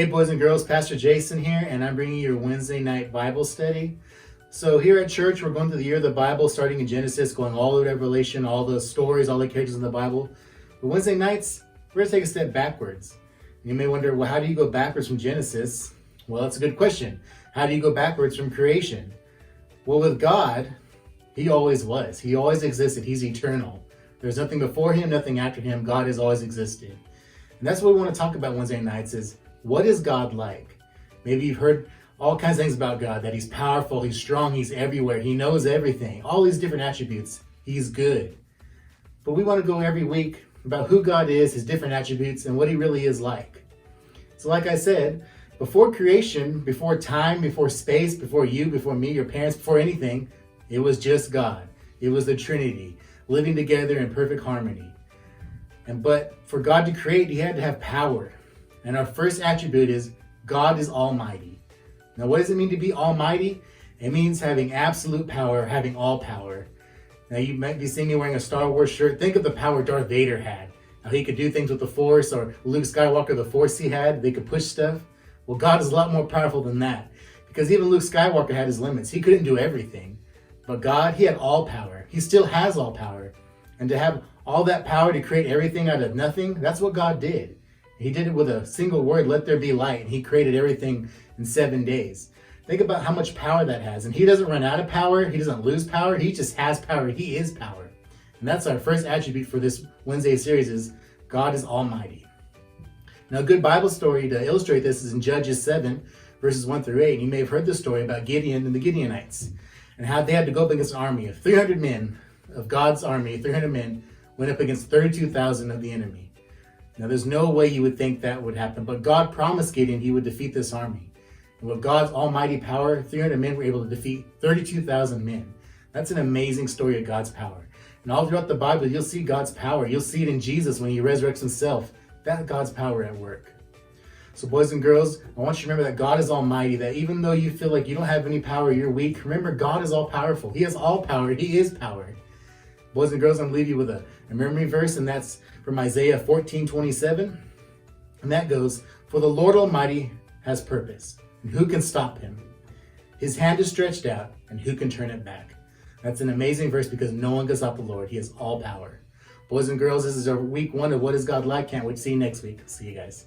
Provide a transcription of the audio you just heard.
Hey boys and girls, Pastor Jason here, and I'm bringing you your Wednesday night Bible study. So here at church, we're going through the year of the Bible, starting in Genesis, going all the way to Revelation, all the stories, all the characters in the Bible. But Wednesday nights, we're going to take a step backwards. You may wonder, well, how do you go backwards from Genesis? Well, that's a good question. How do you go backwards from creation? Well, with God, He always was. He always existed. He's eternal. There's nothing before Him, nothing after Him. God has always existed. And that's what we want to talk about Wednesday nights is, what is God like? Maybe you've heard all kinds of things about God, that He's powerful, He's strong, He's everywhere, He knows everything, all these different attributes. He's good. But we want to go every week about who God is, His different attributes, and what He really is like. So like I said, before creation, before time, before space, before you, before me, your parents, before anything, it was just God. It was the Trinity, living together in perfect harmony. But for God to create, He had to have power. And our first attribute is God is almighty. Now, what does it mean to be almighty? It means having absolute power, having all power. Now, you might be seeing me wearing a Star Wars shirt. Think of the power Darth Vader had. How he could do things with the Force, or Luke Skywalker, the Force he had. They could push stuff. Well, God is a lot more powerful than that. Because even Luke Skywalker had his limits. He couldn't do everything. But God, He had all power. He still has all power. And to have all that power to create everything out of nothing, that's what God did. He did it with a single word, let there be light, and He created everything in 7 days. Think about how much power that has. And He doesn't run out of power. He doesn't lose power. He just has power. He is power. And that's our first attribute for this Wednesday series is God is almighty. Now, a good Bible story to illustrate this is in Judges 7, verses 1 through 8. And you may have heard the story about Gideon and the Gideonites and how they had to go up against an army of 300 men, of God's army, 300 men, went up against 32,000 of the enemy. Now, there's no way you would think that would happen, but God promised Gideon He would defeat this army. And with God's almighty power, 300 men were able to defeat 32,000 men. That's an amazing story of God's power. And all throughout the Bible, you'll see God's power. You'll see it in Jesus when He resurrects Himself. That's God's power at work. So boys and girls, I want you to remember that God is almighty, that even though you feel like you don't have any power, you're weak, remember God is all powerful. He has all power. He is power. Boys and girls, I'm going to leave you with a memory verse, and that's from Isaiah 14:27. And that goes, "For the Lord Almighty has purpose, and who can stop Him? His hand is stretched out, and who can turn it back?" That's an amazing verse because no one can stop the Lord. He has all power. Boys and girls, this is our week 1 of What is God Like? Can't wait to see you next week. See you guys.